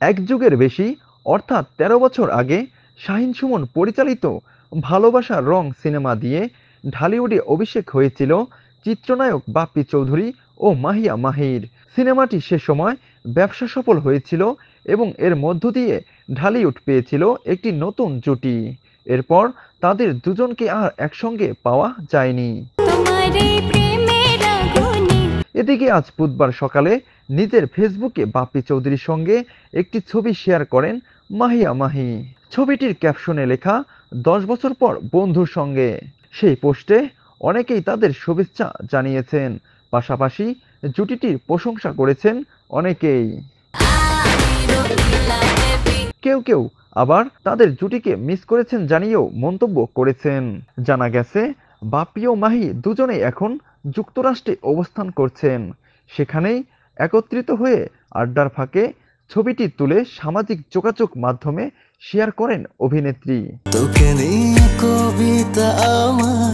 এক যুগের বেশি অর্থাৎ ১৩ বছর আগে শাহীন সুমন পরিচালিত ভালোবাসার রং সিনেমা দিয়ে ঢালিউডে অভিষেক হয়েছিল চিত্রনায়ক বাপ্পি চৌধুরী ও মাহিয়া মাহির। সিনেমাটি সে সময় ব্যবসা সফল হয়েছিল এবং এর মধ্য দিয়ে ঢালিউড পেয়েছিল একটি নতুন জুটি। এরপর তাদের দুজনকে আর একসঙ্গে পাওয়া যায়নি। এদিকে আজ বুধবার সকালে নিজের ফেসবুকে বাপ্পি চৌধুরীর সঙ্গে একটি ছবি শেয়ার করেন মাহিয়া মাহি। ছবিটির ক্যাপশনে লেখা ১০ বছর পর বন্ধুর সঙ্গে। সেই পোস্টে অনেকেই তাদের শুভেচ্ছা জানিয়েছেন, পাশাপাশি জুটিটির প্রশংসা করেছেন অনেকেই। কেউ কেউ আবার তাদের জুটিকে মিস করেছেন জানিয়েও মন্তব্য করেছেন। জানা গেছে বাপ্পি ও মাহি দুজনেই এখন যুক্তরাষ্ট্রে অবস্থান করছেন। সেখানেই একত্রিত হয়ে আড্ডার ফাঁকে ছবিটি তুলে সামাজিক যোগাযোগ মাধ্যমে শেয়ার করেন অভিনেত্রী।